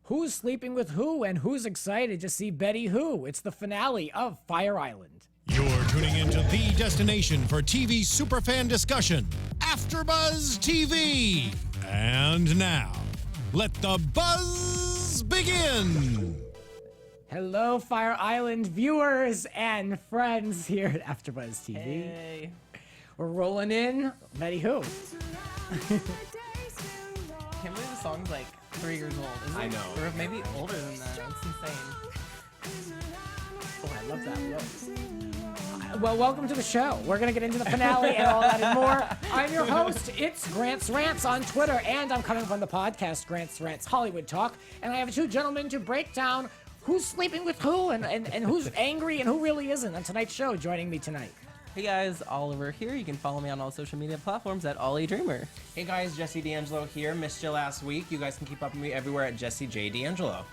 who's sleeping with who and who's excited to see Betty Who. It's the finale of Fire Island. You're tuning into the destination for TV superfan discussion, AfterBuzz TV. And now, let the buzz begin. Hello, Fire Island viewers and friends here at AfterBuzz TV. Hey. We're rolling in Betty Who. Can't believe the song's like 3 years old. Isn't I it? know. Or maybe older than that. It's insane. Oh, I love that. Well, welcome to the show. We're going to get into the finale and all that and more. I'm your host. It's Grant's Rants on Twitter, and I'm coming from the podcast Grant's Rants Hollywood Talk. And I have two gentlemen to break down who's sleeping with who and who's angry and who really isn't on tonight's show. Joining me tonight. Hey guys, Oliver here. You can follow me on all social media platforms at Ollie Dreamer. Hey guys, Jesse D'Angelo here. Missed you last week. You guys can keep up with me everywhere at Jesse J. D'Angelo.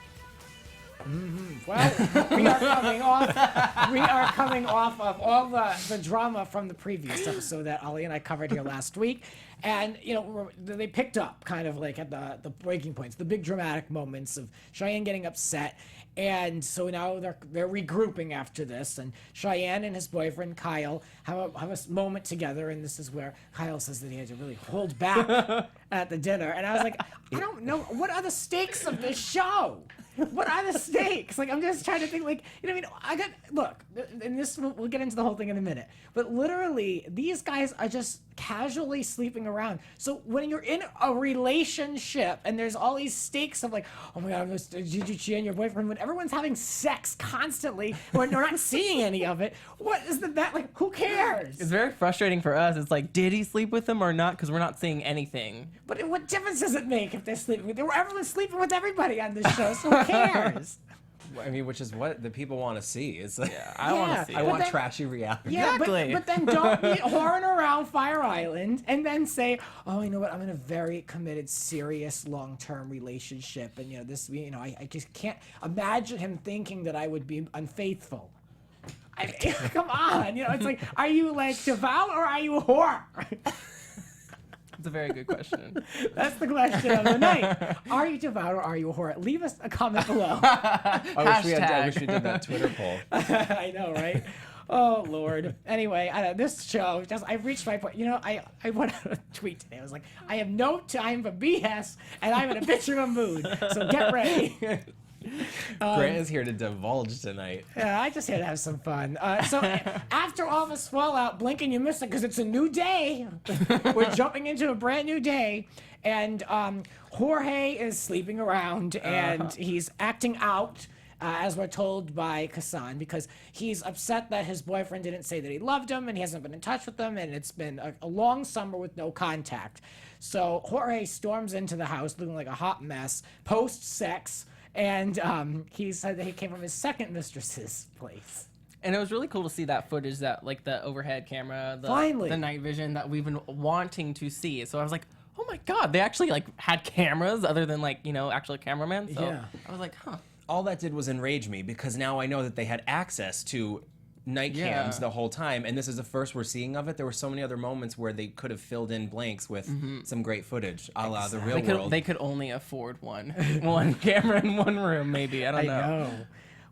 Well, we are coming off of all the drama from the previous episode that Ollie and I covered here last week. And, you know, they picked up kind of like at the breaking points, the big dramatic moments of Cheyenne getting upset. And so now they're regrouping after this. And Cheyenne and his boyfriend, Kyle, have a moment together. And this is where Kyle says that he had to really hold back at the dinner. And I was like, I don't know. What are the stakes of this show? What are the stakes? Like, I'm just trying to think, like, you know what I mean? Look, and this, we'll get into the whole thing in a minute, but literally, these guys are just casually sleeping around. So when you're in a relationship and there's all these stakes of like, oh my God, did you cheat on your boyfriend? When everyone's having sex constantly, when we're not seeing any of it, what is like, who cares? It's very frustrating for us. It's like, did he sleep with him or not? Because we're not seeing anything. But what difference does it make if they're sleeping with? Everyone's sleeping with everybody on this show, so who cares? I mean, which is what the people want to see. It's like, I want to see I it. want then- trashy reality. Yeah, Exactly. but then don't be whoring around Fire Island and then say, oh, you know what, I'm in a very committed, serious, long-term relationship. And, you know, this, you know, I just can't imagine him thinking that I would be unfaithful. Come on, you know, it's like, are you like devout or are you a whore? It's a very good question. That's the question of the night. Are you devout or are you a whore? Leave us a comment below. I Hashtag. wish we did that Twitter poll. I know, right? Oh, Lord. Anyway, this show, I've reached my point. You know, I went out a tweet today. I was like, I have no time for BS, and I'm in a bitch of a mood. So get ready. Grant is here to divulge tonight. Yeah, I just had to have some fun. So after all this fallout, blink and you miss it because it's a new day. We're jumping into a brand new day. And Jorge is sleeping around and he's acting out. As we're told by Khasan, because he's upset that his boyfriend didn't say that he loved him and he hasn't been in touch with them, and it's been a long summer with no contact. So Jorge storms into the house looking like a hot mess, post-sex, and he said that he came from his second mistress's place. And it was really cool to see that footage, that like the overhead camera, Finally. the night vision that we've been wanting to see. So I was like, oh my God, they actually like had cameras other than like, you know, actual cameramen. So Yeah. I was like, huh. All that did was enrage me because now I know that they had access to night cams the whole time, and this is the first we're seeing of it. There were so many other moments where they could have filled in blanks with some great footage, a la the real world. They could only afford one camera in one room, maybe. I don't know. I know.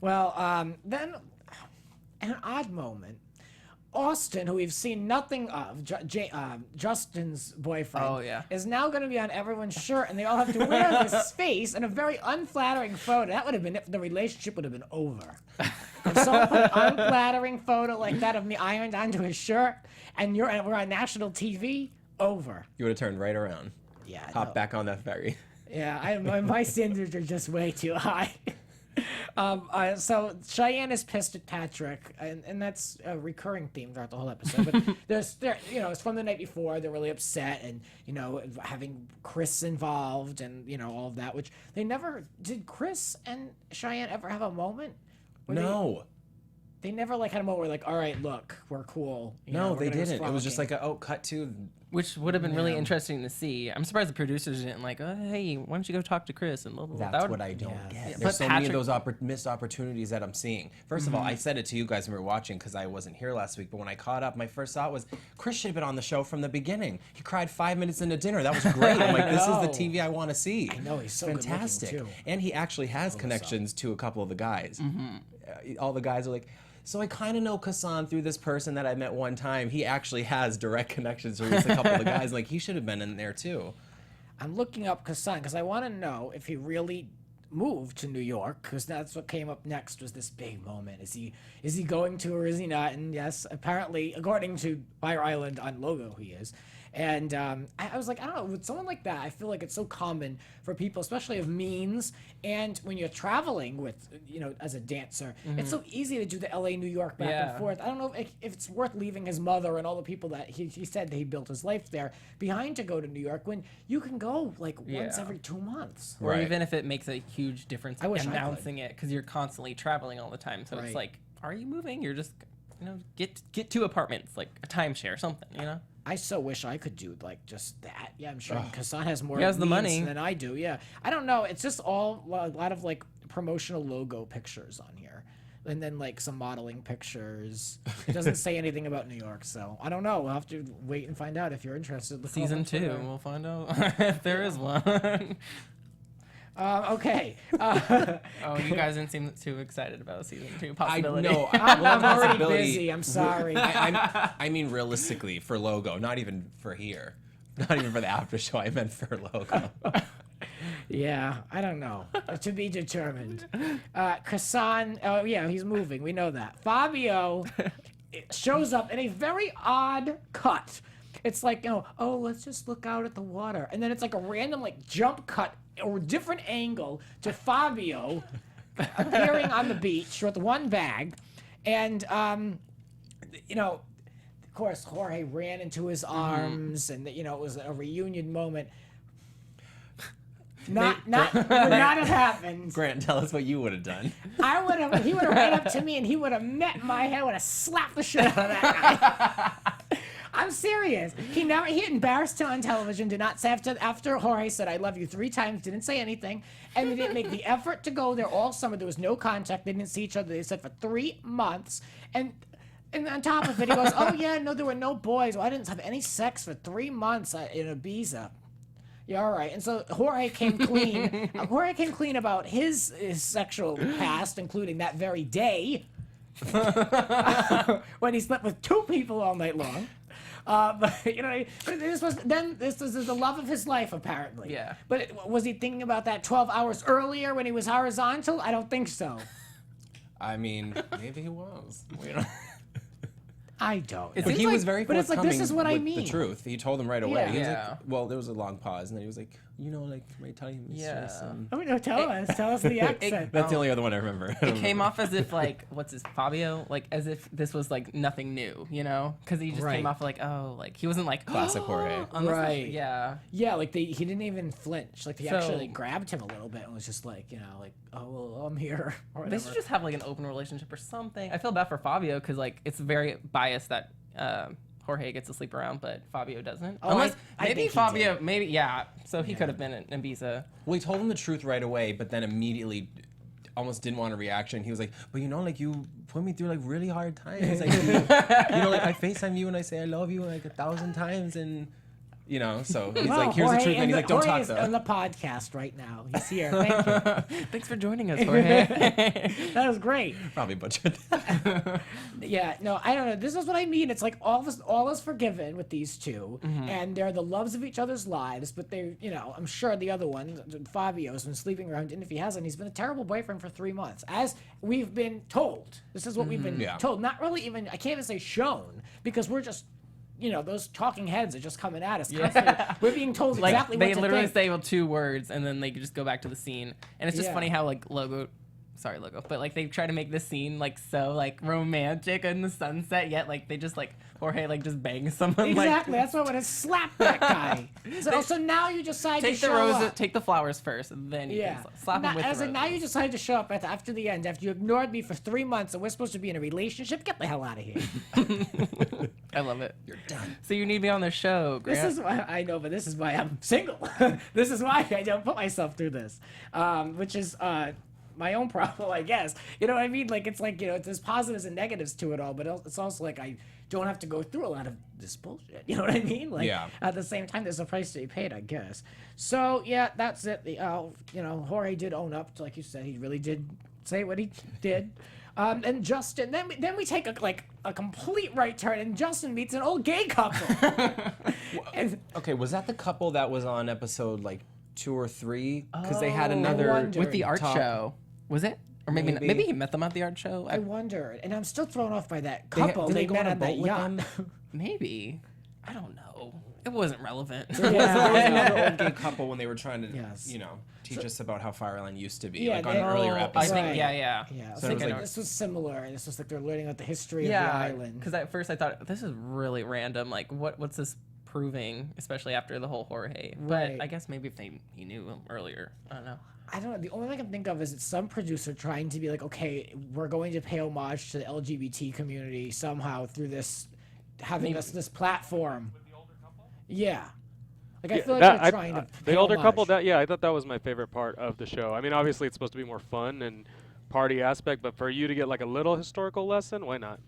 Well, then an odd moment. Austin, who we've seen nothing of, Justin's boyfriend, Oh, yeah. is now going to be on everyone's shirt, and they all have to wear this face in a very unflattering photo. That would have been it. The relationship would have been over. If someone put an unflattering photo like that of me ironed onto his shirt, and we're on national TV, over. You would have turned right around. Yeah. Hop back on that ferry. Yeah, my standards are just way too high. So Cheyenne is pissed at Patrick, and that's a recurring theme throughout the whole episode. But you know, it's from the night before. They're really upset, and you know, having Chris involved, and you know, all of that. Which they never did. Chris and Cheyenne ever have a moment? No. they never like had a moment where like, all right, look, we're cool. You know, No, we're they gonna just didn't. It was just frolicking. like cut to. Which would have been really interesting to see. I'm surprised the producers didn't like, oh, hey, why don't you go talk to Chris? And blah, blah, blah. That's That what would- I don't Yeah. get. But There's so many of Patrick- those missed opportunities that I'm seeing. First of all, I said it to you guys when we were watching because I wasn't here last week. But when I caught up, my first thought was Chris should have been on the show from the beginning. He cried 5 minutes into dinner. That was great. I'm like, this is the know. TV I want to see. I know, he's so good looking, fantastic. too. And he actually has connections to a couple of the guys. All the guys are like. So I kind of know Khasan through this person that I met one time. He actually has direct connections to at least a couple of the guys. Like he should have been in there too. I'm looking up Khasan because I want to know if he really moved to New York, because that's what came up next was this big moment. Is he going to or is he not? And yes, apparently, according to Fire Island on Logo, he is. And I was like, I don't know, with someone like that, I feel like it's so common for people, especially of means, and when you're traveling with, you know, as a dancer, it's so easy to do the LA, New York back and forth. I don't know if it's worth leaving his mother and all the people that he said that he built his life there behind to go to New York when you can go like once every 2 months. Or Right. even if it makes a huge difference I wish I could. announcing it, because you're constantly traveling all the time. So Right. it's like, are you moving? You're just, you know, get 2 apartments, like a timeshare or something, you know? I so wish I could do like just that. Yeah, I'm sure Khasan has more He has the means money. than I do. Yeah, I don't know. It's just all a lot of like promotional logo pictures on here, and then like some modeling pictures. It doesn't say anything about New York, so I don't know. We'll have to wait and find out if you're interested. Look Season on 2, Twitter. we'll find out if there is one. Okay. Oh, you guys didn't seem too excited about season 2 I possibility. know. I'm already possibility. busy. I'm sorry. I mean, realistically, for Logo, not even for here, not even for the after show. I meant for Logo. Yeah, I don't know. To be determined. Khasan, oh yeah, he's moving. We know that. Fabio shows up in a very odd cut. It's like, you know, oh, let's just look out at the water. And then it's like a random like jump cut or different angle to Fabio appearing on the beach with one bag. And, you know, of course, Jorge ran into his arms and, you know, it was a reunion moment. Would not have happened. Grant, tell us what you would have done. He would have ran up to me and he would have met my head, would have slapped the shit out of that guy. I'm serious. He embarrassed him on television, did not say after Jorge said, I love you 3 times, didn't say anything, and they didn't make the effort to go there all summer. There was no contact. They didn't see each other. They said for 3 months. And on top of it, he goes, oh yeah, no, there were no boys. Well, I didn't have any sex for 3 months in Ibiza. Yeah, all right. And so Jorge came clean. Jorge came clean about his sexual past, including that very day when he slept with 2 people all night long. But you know, this was the love of his life, apparently. Yeah. But was he thinking about that 12 hours earlier when he was horizontal? I don't think so. I mean, maybe he was. We don't. I don't. It know. seems He like- was very but it's like, forthcoming this is what I with mean. the truth. He told them right away. Yeah. He was Yeah. like, well, there was a long pause, and then he was like, you know, like, my Italian mistress. Yeah. And Oh no! Tell us the accent. that's the only other one I remember. It came off as if like, what's his Fabio? Like as if this was like nothing new, you know? Because he just Right. came off like, oh, like he wasn't like Classic Jorge. unless, Right. Yeah. Yeah, like he didn't even flinch. Like they So- actually grabbed him a little bit and was just like, you know, like, oh well, I'm here. Or They whatever. should just have like an open relationship or something. I feel bad for Fabio because like it's very biased that Jorge gets to sleep around, but Fabio doesn't. Oh, Unless I maybe think he Fabio, did. maybe yeah. So he could have been in Ibiza. Well, he told him the truth right away, but then immediately almost didn't want a reaction. He was like, but you know, like, you put me through, like, really hard times. Like, you know, like, I FaceTime you and I say I love you, like, 1,000 times, and, you know, so he's Well, like, here's the Jorge truth, and he's like, don't talk Jorge's to on the her. podcast right now. He's here. Thank you. Thanks for joining us, Jorge. That was great. Probably butchered that. Yeah, no, I don't know. This is what I mean. It's like all is forgiven with these 2, and they're the loves of each other's lives. But they, you know, I'm sure the other one, Fabio's been sleeping around, and if he hasn't, he's been a terrible boyfriend for 3 months, as we've been told. This is what we've been Yeah. told. Not really even. I can't even say shown because we're just. You know, those talking heads are just coming at us constantly. We're being told Like exactly they what to literally think. say 2 words and then they just go back to the scene. And it's just Yeah. funny how like Logo sorry, logo, but like they try to make the scene like so like romantic in the sunset, yet like they just like Jorge like just bangs someone. Exactly. Like, That's why I want to slap that guy. So now you decide take to the show roses, up. take the flowers first, and then you can slap him with I the was like, roses. now you decide to show up after the end, after you ignored me for 3 months, and we're supposed to be in a relationship. Get the hell out of here. I love it. You're done. So you need me on the show, Grant. This is why I know, but this is why I'm single. This is why I don't put myself through this, which is my own problem, I guess. You know what I mean? Like it's like there's positives and negatives to it all, but it's also like I don't have to go through a lot of this bullshit. You know what I mean? Like at the same time, there's a price to be paid, I guess. So yeah, that's it. Jorge did own up to, like you said, he really did say what he did. And Justin, then we take a complete right turn, and Justin meets an old gay couple. Okay, was that the couple that was on episode like 2 or 3? Because they had another with the art talk. show. Was it? Or maybe he met them at the art show. I wondered, and I'm still thrown off by that couple. did they They go met on a on that boat with yacht. them? Maybe. I don't know. It wasn't relevant. There was Yeah. another old gay couple when they were trying to, Yes. teach us about how Fireland used to be, Yeah, like on they- an earlier I episode. think, Right. yeah. Yeah, So it was like- this was similar. This was like they're learning about the history of the Yeah, island. because at first I thought this is really random. Like, what's this proving? Especially after the whole Jorge. But Right. I guess maybe if he knew him earlier. I don't know. I don't know. The only thing I can think of is it's some producer trying to be like, okay, we're going to pay homage to the LGBT community somehow through this, having this platform. Yeah. Like I feel like they're trying to the pay older homage. couple. I thought that was my favorite part of the show. I mean, obviously it's supposed to be more fun and party aspect, but for you to get like a little historical lesson, why not?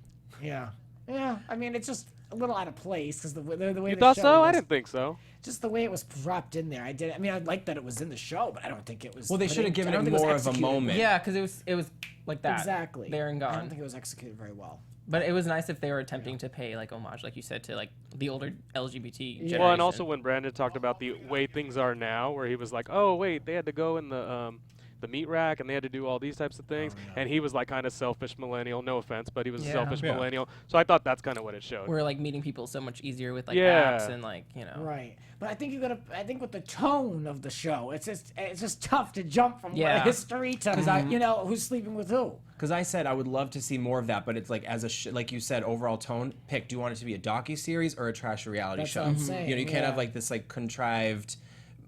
Yeah. Yeah. I mean, it's just a little out of place because the way You the thought show so? I was- didn't think so. Just the way it was dropped in there. I mean, I like that it was in the show, but I don't think it was. Well, they but should have given I don't it think more was of a executed. moment. Yeah, because it was like that. Exactly. There and I don't gone. think it was executed very well. But it was nice if they were attempting to pay like homage, like you said, to like the older LGBT generation. Well, and also when Brandon talked about the way things are now, where he was like, "Oh, wait, they had to go in the meat rack and they had to do all these types of things," and he was like kind of selfish millennial. No offense, but he was a selfish Yeah. millennial. So I thought that's kind of what it showed. we're like meeting people so much easier with like Yeah. apps and like Right. But I think I think with the tone of the show, it's just tough to jump from Yeah. history to who's sleeping with who. Because I said I would love to see more of that, but it's like as like you said, overall tone. Pick. Do you want it to be a docu-series or a trash reality That's show? what I'm saying, You can't have yeah. like this like contrived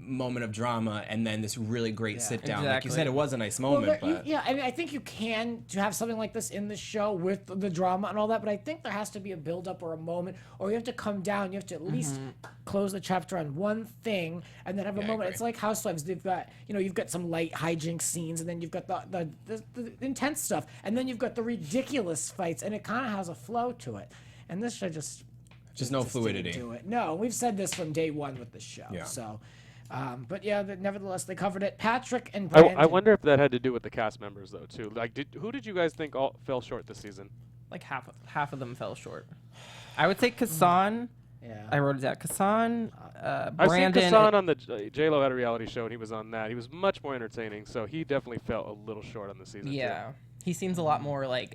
moment of drama and then this really great sit down. Like you Exactly. said, it was a nice Well, moment, there- but I mean, I think you can to have something like this in the show with the drama and all that, but I think there has to be a build up or a moment, or you have to come down. You have to at least close the chapter on one thing and then have a I moment. agree. It's like Housewives. They've got you've got some light hijinks scenes, and then you've got the intense stuff, and then you've got the ridiculous fights, and it kind of has a flow to it. And this show just no didn't fluidity. do it. No, we've said this from day one with the show. Yeah. So, but yeah, nevertheless, they covered it. Patrick and I Brandon. wonder if that had to do with the cast members though too. Like, who did you guys think all fell short this season? like half of them fell short. I would say Khasan. Yeah. I wrote it down. Khasan, I've Brandon. seen Khasan on the J-Lo had a reality show, and he was on that. He was much more entertaining, so he definitely fell a little short on the season. Yeah, he seems a lot more like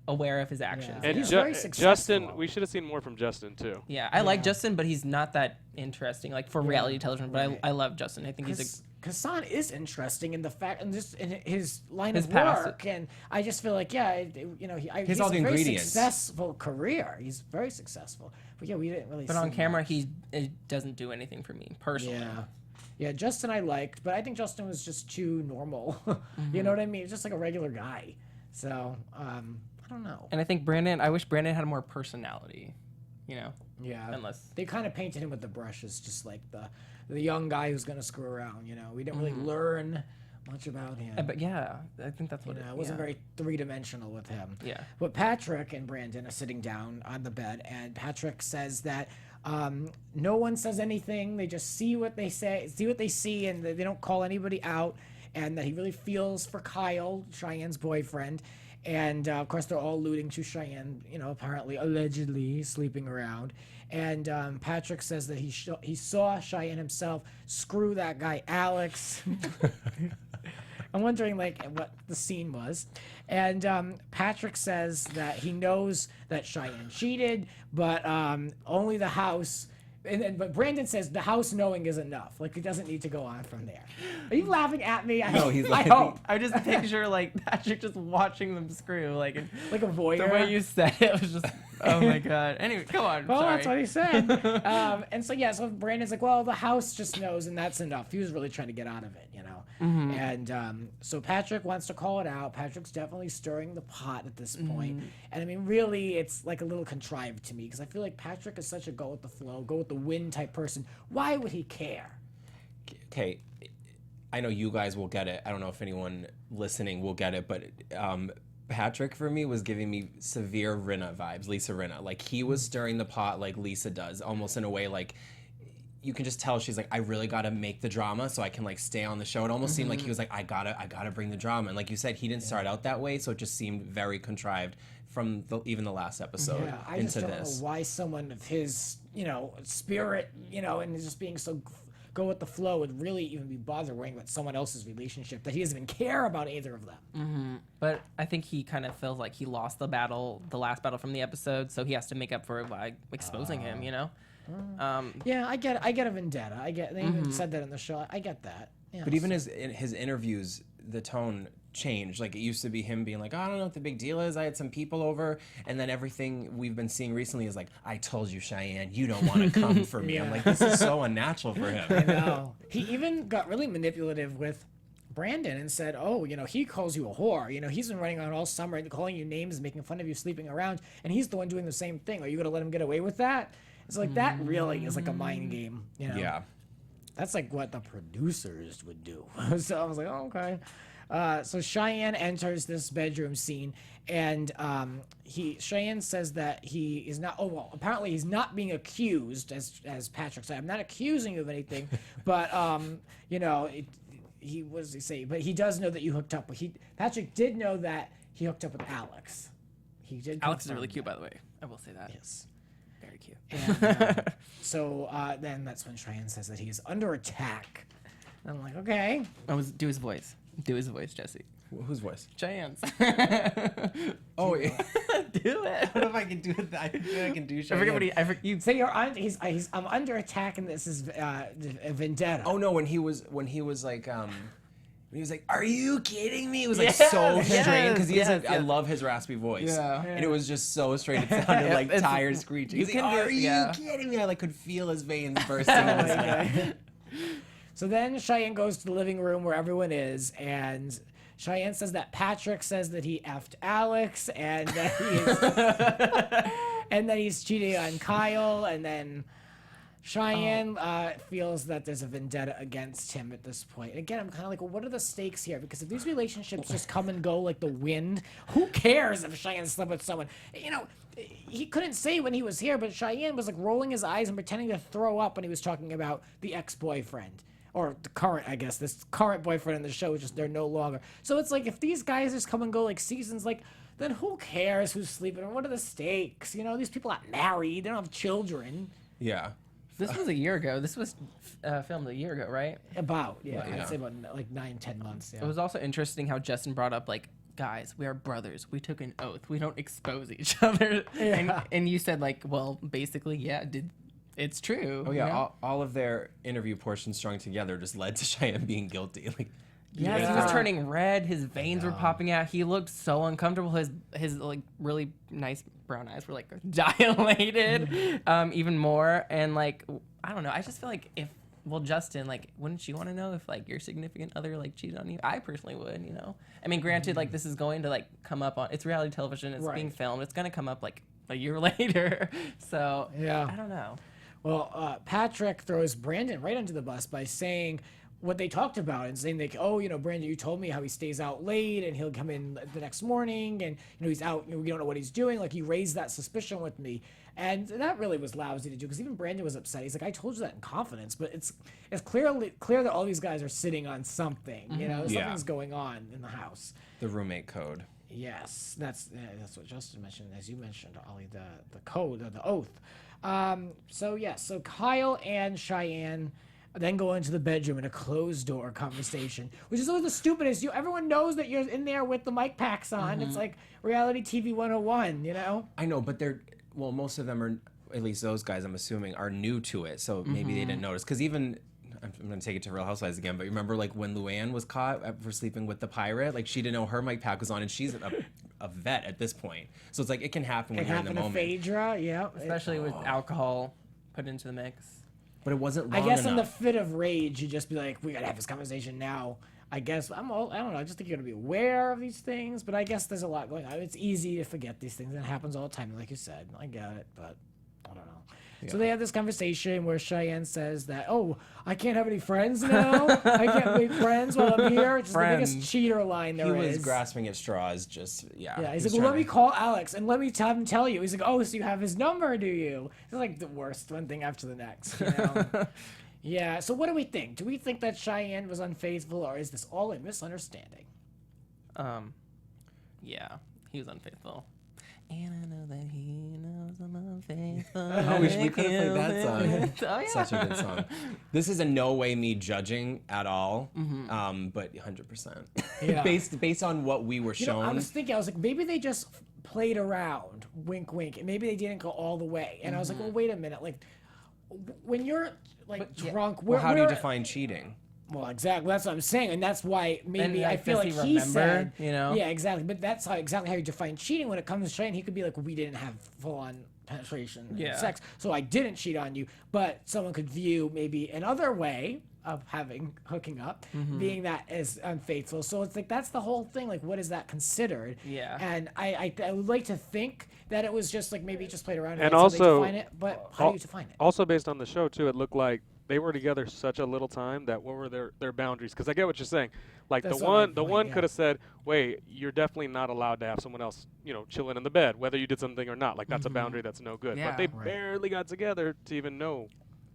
aware of his actions. Yeah. And He's very Justin, successful. we should have seen more from Justin too. Yeah, I like Justin, but he's not that interesting, like for reality television. But Right. I love Justin. I think he's Khasan is interesting in the fact and just in his line His of past. work, and I just feel like he's all the a very ingredients. successful career. He's very successful, but yeah, we didn't really. But see on camera, much. it doesn't do anything for me personally. Yeah, Justin I liked, but I think Justin was just too normal. You know what I mean? He's just like a regular guy. So I don't know. And I think I wish Brandon had more personality. You know. Yeah. Unless They kind of painted him with the brushes, just like the young guy who's gonna screw around. We didn't really learn much about him. But yeah, I think that's what It wasn't very three-dimensional with him. Yeah. But Patrick and Brandon are sitting down on the bed, and Patrick says that no one says anything. They just see what they see, and they don't call anybody out, and that he really feels for Kyle, Cheyenne's boyfriend. And, of course, they're all alluding to Cheyenne, apparently, allegedly sleeping around. And Patrick says that he saw Cheyenne himself screw that guy, Alex. I'm wondering, what the scene was. And Patrick says that he knows that Cheyenne cheated, but only the house But Brandon says the house knowing is enough. Like, it doesn't need to go on from there. Are you laughing at me? No, he's I laughing. hope. I just picture like Patrick just watching them screw, like Like a voyeur. the way you said it was just, oh my god. Anyway, go on. Well, sorry. that's what he said. And so Brandon's like, well, the house just knows, and that's enough. He was really trying to get out of it, you know. And so Patrick wants to call it out. Patrick's definitely stirring the pot at this point. And I mean, really, it's like a little contrived to me because I feel like Patrick is such a go with the flow, go with the wind type person. Why would he care? Okay, I know you guys will get it. I don't know if anyone listening will get it, but Patrick for me was giving me severe Rinna vibes, Lisa Rinna. Like, he was stirring the pot like Lisa does, almost in a way like you can just tell she's like, I really gotta make the drama so I can like stay on the show. It almost seemed like he was like, I gotta bring the drama. And like you said, he didn't start out that way, so it just seemed very contrived from even the last episode Yeah, I into just don't this. know why someone of his, spirit, and just being so go with the flow would really even be bothering with someone else's relationship that he doesn't even care about either of them. But I think he kind of feels like he lost the last battle from the episode, so he has to make up for it by exposing him, Yeah, I get a vendetta. They even said that in the show. I get that. Yeah, But even in his interviews, the tone changed. Like, it used to be him being like, I don't know what the big deal is. I had some people over. And then everything we've been seeing recently is like, I told you, Cheyenne, you don't want to come for me. I'm like, this is so unnatural for him. I know. He even got really manipulative with Brandon and said, oh, he calls you a whore. He's been running around all summer and calling you names, making fun of you sleeping around. And he's the one doing the same thing. Are you going to let him get away with that? It's like, that really is like a mind game, Yeah. That's like what the producers would do. So I was like, oh, okay. So Cheyenne enters this bedroom scene, and Cheyenne says that he is not. Oh well, apparently he's not being accused, as Patrick said. I'm not accusing you of anything, but but he does know that you hooked up. But Patrick did know that he hooked up with Alex. He did. Alex is confirm really cute, that. by the way. I will say that. Yes. Very cute. And, so then that's when Cheyenne says that he is under attack. And I'm like, okay. Do his voice. Do his voice, Jesse. Whose voice? Cheyenne's. Oh, yeah. Do it. What if I can do it? I can do Cheyenne. You So I'm under attack, and this is a vendetta. Oh no, when he was like he was like, "Are you kidding me?" It was like so strained because he has I love his raspy voice. Yeah. And it was just so strained. It sounded like It's- tires screeching. He's like, "Are you kidding me?" I like could feel his veins bursting. in his neck. So then Cheyenne goes to the living room where everyone is, and Cheyenne says that Patrick says that he effed Alex, and that he is, and that he's cheating on Kyle, and then Cheyenne feels that there's a vendetta against him at this point. And again, I'm kind of like, well, what are the stakes here? Because if these relationships just come and go like the wind, who cares if Cheyenne slept with someone? He couldn't say when he was here, but Cheyenne was like rolling his eyes and pretending to throw up when he was talking about the ex-boyfriend. Or the current, I guess, this current boyfriend in the show, just they're no longer. So it's like, if these guys just come and go like seasons, like, then who cares who's sleeping or what are the stakes? These people aren't married, they don't have children. Yeah. This was a year ago. This was filmed a year ago, right? About, yeah, Yeah. I'd say about like 9-10 months. Yeah. It was also interesting how Justin brought up, like, guys, we are brothers. We took an oath. We don't expose each other. Yeah. And you said, like, well, basically, yeah, it's true. Oh yeah. you know? All of their interview portions strung together just led to Cheyenne being guilty. Like, Yeah, he Yeah. was turning red. His veins were popping out. He looked so uncomfortable. His like really nice brown eyes were like dilated, even more. And like I don't know. I just feel like Justin, like, wouldn't you want to know if like your significant other like cheated on you? I personally would. I mean, granted, like this is going to like come up on it's reality television. It's being Right. filmed. It's gonna come up like a year later. So Yeah. I don't know. Well, Patrick throws Brandon right under the bus by saying what they talked about and saying like, oh, Brandon, you told me how he stays out late and he'll come in the next morning and he's out, we don't know what he's doing. Like, he raised that suspicion with me, and that really was lousy to do because even Brandon was upset. He's like, I told you that in confidence, but it's clear that all these guys are sitting on something. Something's going on in the house. the roommate code. Yes, that's what Justin mentioned, as you mentioned, Ollie, the code, or the oath. So Kyle and Cheyenne then go into the bedroom in a closed door conversation, which is always the stupidest. Everyone knows that you're in there with the mic packs on. It's like reality TV 101, I know, but most of them are at least those guys, I'm assuming, are new to it, so maybe they didn't notice. Because even, I'm going to take it to Real Housewives again, but remember like when Luann was caught for sleeping with the pirate? Like she didn't know her mic pack was on, and she's a vet at this point. So it's like it can happen when It you're in the happened to moment. Phaedra, yeah. Especially with alcohol put into the mix. But it wasn't long I guess in the enough. fit of rage, you just be like, we gotta have this conversation now. I guess I don't know. I just think you gotta be aware of these things. But I guess there's a lot going on. It's easy to forget these things. It happens all the time, like you said. I get it, but I don't know. So they have this conversation where Cheyenne says that, oh, I can't have any friends now. I can't make friends while I'm here. It's just the biggest cheater line there is. He was grasping at straws, just Yeah, he's like, well, let me call Alex and let me have him tell you. He's like, oh, so you have his number, do you? It's like the worst one thing after the next, you know? Yeah, so what do we think? Do we think that Cheyenne was unfaithful, or is this all a misunderstanding? Yeah, he was unfaithful. And I know that he knows I'm unfaithful. Oh, we could have played that song. Oh, yeah. Such a good song. This is in no way me judging at all, but 100%. Yeah. based on what we were You know, shown. I was thinking, I was like, maybe they just played around, wink, wink, and maybe they didn't go all the way. And I was like, well, wait a minute, like, when you're like drunk, well, how do you define cheating? Well, exactly. That's what I'm saying, and that's why maybe And, I feel does like he he remember, said, you know? Yeah, exactly. But that's exactly how you define cheating. When it comes to Cheyenne, he could be like, we didn't have full-on penetration and sex, so I didn't cheat on you. But someone could view maybe another way of hooking up, being that as unfaithful. So it's like that's the whole thing. Like, what is that considered? Yeah. And I would like to think that it was just like maybe just played around And that's how they also- define it. But how do you define it? Also, based on the show too, it looked like they were together such a little time that what were their boundaries? Because I get what you're saying. Like That's the what my one point, could have said, "Wait, you're definitely not allowed to have someone else, chilling in the bed, whether you did something or not. Like that's a boundary that's no good." Yeah. But they Right. barely got together to even know.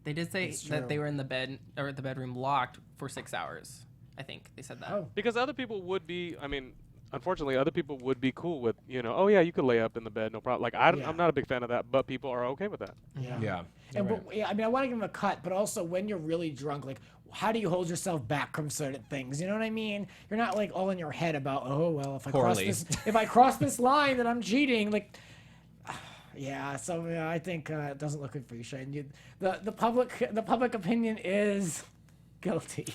They did say It's that true. they were in the bed or the bedroom locked for 6 hours. I think they said that. Oh. Because other people would be. I mean, unfortunately, other people would be cool with, oh yeah, you could lay up in the bed, no problem. Like Yeah. I'm not a big fan of that, but people are okay with that. Yeah. And yeah, I mean, I want to give him a cut, but also when you're really drunk, like, how do you hold yourself back from certain things? You know what I mean? You're not like all in your head about, oh well, if I cross this line, then I'm cheating. Like, yeah. So I think it doesn't look good for you, Shane. The public opinion is guilty.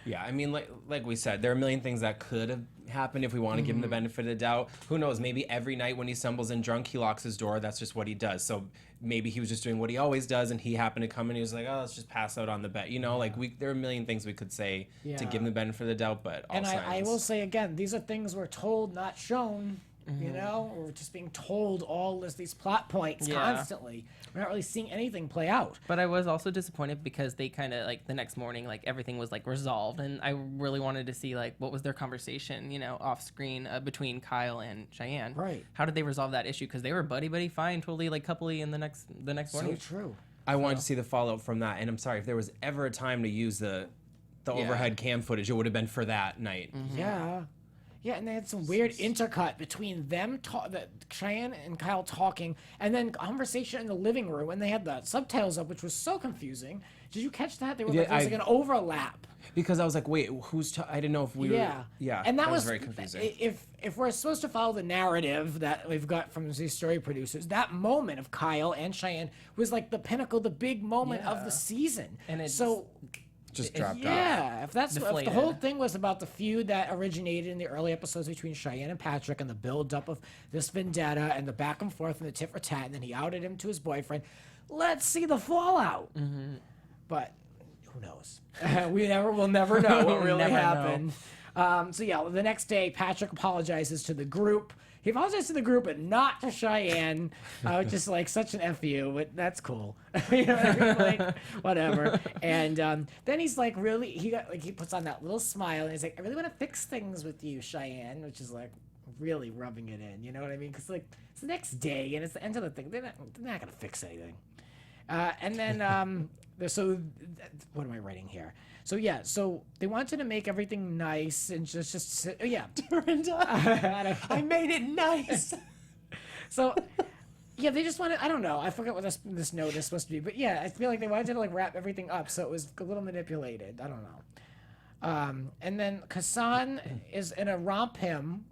Yeah, I mean, like we said, there are a million things that could have happened if we want to give him the benefit of the doubt. Who knows? Maybe every night when he stumbles in drunk, he locks his door. That's just what he does. So maybe he was just doing what he always does, and he happened to come and he was like, "Oh, let's just pass out on the bed." There are a million things we could say to Yeah. give him the benefit of the doubt, but all And I signs. will say again, these are things we're told, not shown. You know, we're just being told all these plot points Yeah. constantly. We're not really seeing anything play out. But I was also disappointed because they kind of like the next morning, like everything was like resolved, and I really wanted to see like what was their conversation, off screen between Kyle and Cheyenne. Right. How did they resolve that issue? Because they were buddy fine, totally like coupley in the next So morning. true. I wanted to see the fallout from that, and I'm sorry if there was ever a time to use the overhead cam footage, it would have been for that night. Yeah. Yeah, and they had some weird intercut between them, Cheyenne and Kyle talking, and then conversation in the living room, and they had the subtitles up, which was so confusing. Did you catch that? They were Yeah, there was like an overlap. Because I was like, wait, I didn't know if we Yeah. were. Yeah. And that was very confusing. If we're supposed to follow the narrative that we've got from these story producers, that moment of Kyle and Cheyenne was like the pinnacle, the big moment of the season. And it's so. Just dropped off. Yeah, if the Deflated. whole thing was about the feud that originated in the early episodes between Cheyenne and Patrick and the build-up of this vendetta and the back and forth and the tit for tat, and then he outed him to his boyfriend. Let's see the fallout. But who knows? We'll never know what really Never know. happened. So yeah, the next day, Patrick apologizes to the group. He apologized to the group, but not to Cheyenne, which is like such an fu, but that's cool. You know what I mean? Like, whatever. And then he's like, really, he puts on that little smile, and he's like, I really want to fix things with you, Cheyenne, which is like really rubbing it in. You know what I mean? Because like it's the next day, and it's the end of the thing. They're not gonna fix anything. And then what am I writing here? So yeah, so they wanted to make everything nice and just yeah. I made it nice. So yeah, they just wanted. I don't know. I forgot what this note is supposed to be, but yeah, I feel like they wanted to like wrap everything up, so it was a little manipulated. I don't know. And then Khasan is in a romp him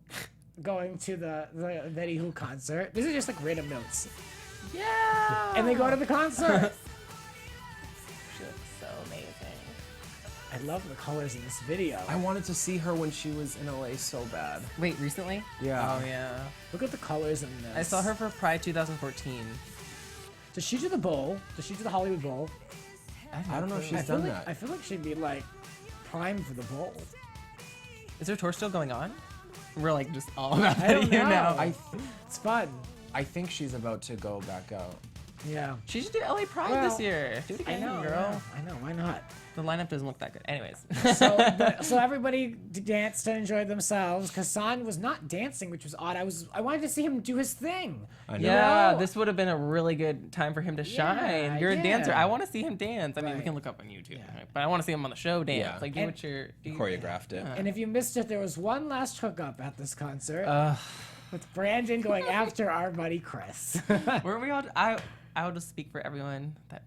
going to the Betty Who concert. These are just like random notes. Yeah. And they go to the concert. She looks so amazing. I love the colors in this video. I wanted to see her when she was in LA so bad. Wait, recently? Yeah. Oh, yeah. Look at the colors in this. I saw her for Pride 2014. Does she do the bowl? Does she do the Hollywood Bowl? I don't know if I she's feel done like, that. I feel like she'd be like primed for the bowl. Is her tour still going on? We're like just all about I don't video know. now. It's fun. I think she's about to go back out. Yeah. She should do LA Pride Well, this year. Do it I again, know, girl. yeah, I know. Why not? The lineup doesn't look that good. Anyways. So everybody danced and enjoyed themselves. Khasan was not dancing, which was odd. I wanted to see him do his thing. I know. Yeah, know? this would have been a really good time for him to shine. You're a dancer. yeah. I want to see him dance. I mean, we Right. can look up on YouTube, right? But I want to see him on the show dance. Yeah. Like, do And- what you're doing. Choreographed it. And if you missed it, there was one last hookup at this concert with Brandon going after our buddy Chris. Were we all? I will just speak for everyone that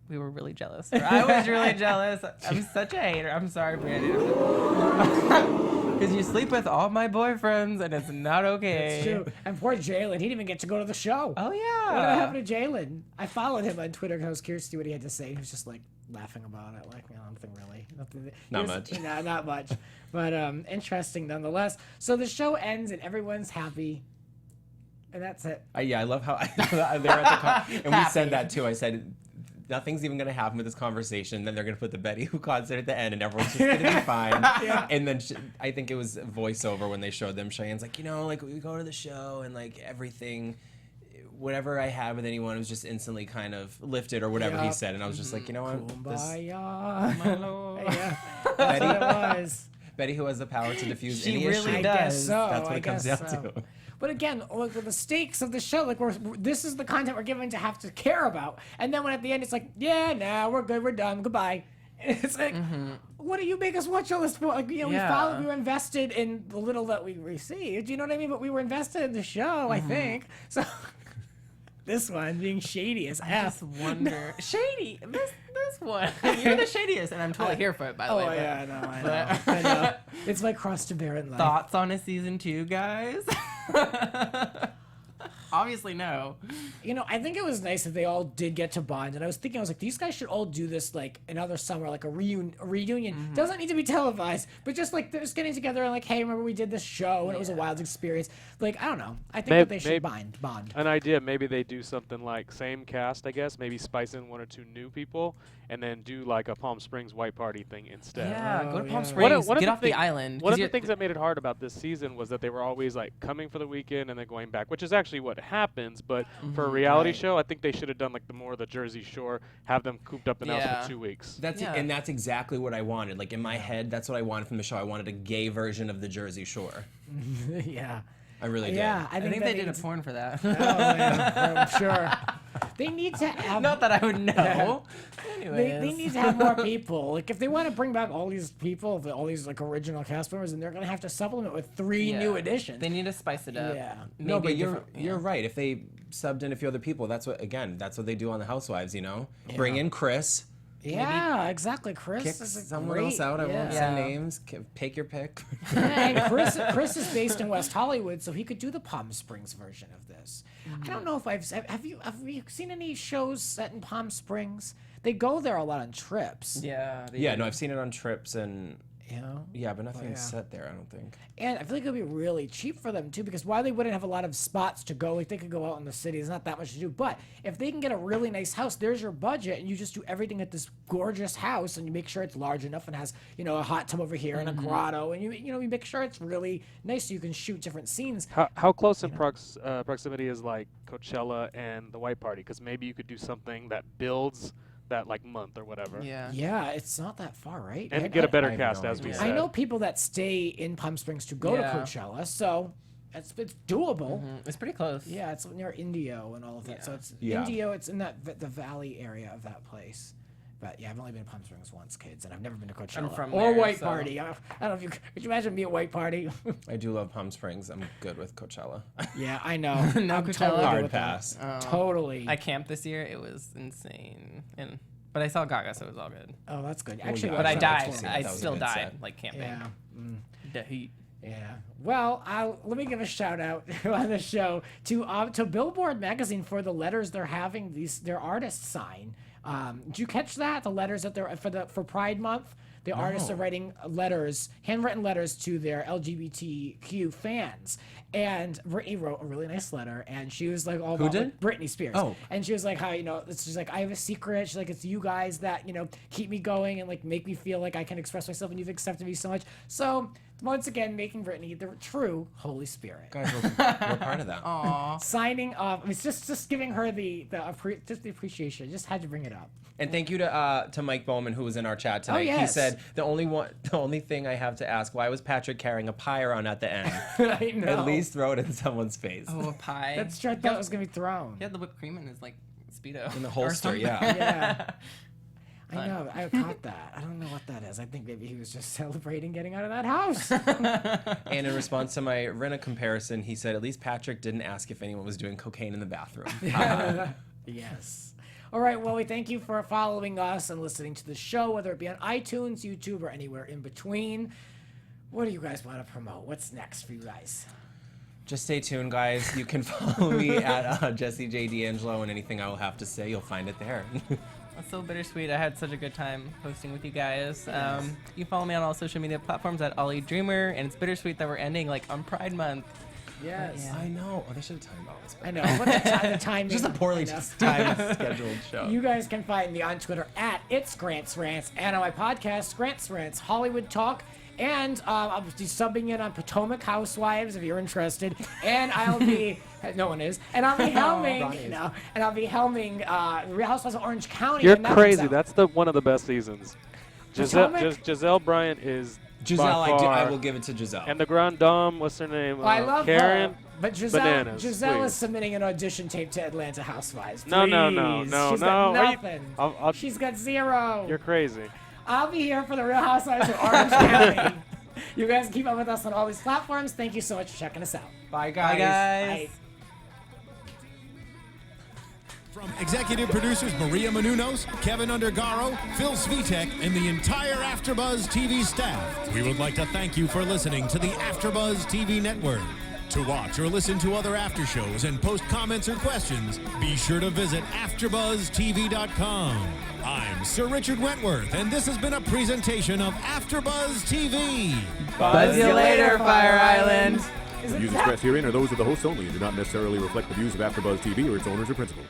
we were really jealous. Or I was really jealous. I'm such a hater. I'm sorry, Brandon. Because you sleep with all my boyfriends and it's not okay. It's true. And poor Jalen, he didn't even get to go to the show. Oh yeah. What happened to Jalen? I followed him on Twitter because I was curious to see what he had to say. He was just like laughing about it, like nothing really, nothing. Not much. No, not much. But interesting nonetheless. So the show ends and everyone's happy, and that's it. Yeah, I love how they were at the car, and we Happy. said that too. I said, nothing's even gonna happen with this conversation. Then they're gonna put the Betty Who concert at the end, and everyone's just gonna be fine. And then I think it was voiceover when they showed them. Cheyenne's like, like we go to the show and like everything, whatever I had with anyone was just instantly kind of lifted or whatever he Yeah. said, and I was just like, you know what, this Kumbaya. My lord. Yeah, that's what it was. Betty Who has the power to diffuse She any really issue. I does. guess so. That's what I it comes guess down so. to. But again, look at the stakes of the show. Like this is the content we're given to have to care about. And then when at the end it's like, yeah, nah, we're good, we're done, goodbye. And it's like, what do you make us watch all this for? Like, Yeah. we were invested in the little that we received. You know what I mean? But we were invested in the show, I think. So this one being shady as I F. just wonder. Shady. This one. You're the shadiest, and I'm totally here for it, by the Oh way. but yeah, I know. I know. It's my cross to bear in life. Thoughts on a season 2, guys? Obviously, no. I think it was nice that they all did get to bond. And I was like, these guys should all do this like another summer, like a reunion. Doesn't need to be televised, but just like they're just getting together and like, hey, remember we did this show and it was a wild experience. Like, I don't know. I think that they should bond. An idea, maybe they do something like same cast, I guess, maybe spice in 1 or 2 new people, and then do like a Palm Springs white party thing instead. Yeah, go to yeah. Palm Springs. One of Get the off the thing- island. One 'cause of the you're- things that made it hard about this season was that they were always like coming for the weekend and then going back, which is actually what happens. But for a reality right. show, I think they should have done like the Jersey Shore, have them cooped up in the house Yeah. for 2 weeks. That's Yeah. and that's exactly what I wanted. Like in my head, that's what I wanted from the show. I wanted a gay version of the Jersey Shore. Yeah. I really did. Yeah. I think that they did a needs- porn for that. Oh, yeah, I'm sure. They need to have. Not that I would know. They Anyways. need to have more people. Like, if they want to bring back all these people, all these like original cast members, then they're gonna have to supplement with 3 Yeah. new additions. They need to spice it up. Yeah. No, Maybe but you're different- you're right. If they subbed in a few other people, that's what they do on the Housewives. Bring in Chris, Yeah, exactly. Chris kick is a someone great, else out. I won't yeah. say Yeah. names. Take your pick. And Chris is based in West Hollywood, so he could do the Palm Springs version of this. I don't know if have you seen any shows set in Palm Springs? They go there a lot on trips. Yeah. they Yeah, do. no, I've seen it on trips and Yeah. but nothing's yeah. set there. I don't think. And I feel like it would be really cheap for them too, because while they wouldn't have a lot of spots to go, like they could go out in the city, there's not that much to do. But if they can get a really nice house, there's your budget, and you just do everything at this gorgeous house, and you make sure it's large enough and has a hot tub over here and a grotto, and you make sure it's really nice so you can shoot different scenes. How close in proximity is like Coachella and the white party? Because maybe you could do something that builds that like month or whatever. Yeah. Yeah, it's not that far, right? And get a better I have cast, no as we idea. said. I know people that stay in Palm Springs to go Yeah. to Coachella, so it's doable. It's pretty close. Yeah, it's near Indio and all of that. So it's Yeah. Indio. It's in the valley area of that place. But yeah, I've only been to Palm Springs once, kids, and I've never been to Coachella from or there, White so- Party. I don't know if you could you imagine me at White Party. I do love Palm Springs. I'm good with Coachella. Yeah, I know. No I'm Coachella? totally good Hard with that. pass. Totally. I camped this year. It was insane. But I saw Gaga, so it was all good. Oh, that's good. Actually, yeah. But I that's died. totally- I that was a still good died, set. like camping. Yeah. The heat. Yeah. Well, let me give a shout out on the show to Billboard magazine for the letters they're having their artists sign. Did you catch that? The letters that they're for Pride Month. The artists are writing letters, handwritten letters to their LGBTQ fans. And Britney wrote a really nice letter, and she was like, "Who did?" Britney Spears. Oh. And she was like, "How she's like, I have a secret. She's like, it's you guys that keep me going and like make me feel like I can express myself, and you've accepted me so much." So once again, making Britney the true Holy Spirit. Guys, we're part of that. Aww. Signing off. It's just giving her the appreciation. Just had to bring it up. And thank you to Mike Bowman, who was in our chat tonight. Oh, yes. He said the only thing I have to ask, why was Patrick carrying a pie around at the end? I know. At least throw it in someone's face. Oh, a pie. That's true. I thought it was gonna be thrown. He had the whipped cream in his like Speedo. In the or holster, something. yeah. Yeah. I know. I caught that. I don't know what that is. I think maybe he was just celebrating getting out of that house. And in response to my Rinna comparison, he said, at least Patrick didn't ask if anyone was doing cocaine in the bathroom. Yes. All right. Well, we thank you for following us and listening to the show, whether it be on iTunes, YouTube, or anywhere in between. What do you guys want to promote? What's next for you guys? Just stay tuned, guys. You can follow me at Jesse J. D'Angelo, and anything I will have to say, you'll find it there. That's so bittersweet. I had such a good time hosting with you guys. You can follow me on all social media platforms at Ollie Dreamer, and it's bittersweet that we're ending like on Pride Month. Yes. Yeah. I know. Oh, they should have timed all this. I know. What's the timing? Just a poorly timed scheduled show. You guys can find me on Twitter at It's Grant's Rants and on my podcast, Grant's Rants Hollywood Talk. And I'll be subbing in on Potomac Housewives if you're interested. And I'll be, no one is. And I'll be helming, and I'll be helming Real Housewives of Orange County. You're crazy. That's one of the best seasons. Giselle Bryant is Giselle, by far, I will give it to Giselle. And the Grand Dame, what's her name? I love Karen. her. But Bananas, Giselle is please. submitting an audition tape to Atlanta Housewives. No. She's got nothing. I'll, She's got zero. You're crazy. I'll be here for the Real Housewives of Orange County. You guys keep up with us on all these platforms. Thank you so much for checking us out. Bye, guys. Bye, guys. Bye. From executive producers Maria Menounos, Kevin Undergaro, Phil Svitek, and the entire AfterBuzz TV staff, we would like to thank you for listening to the AfterBuzz TV network. To watch or listen to other after shows and post comments or questions, be sure to visit AfterBuzzTV.com. I'm Sir Richard Wentworth, and this has been a presentation of AfterBuzz TV. Buzz you later, Fire Island. The views expressed herein are those of the hosts only and do not necessarily reflect the views of AfterBuzz TV or its owners or principals.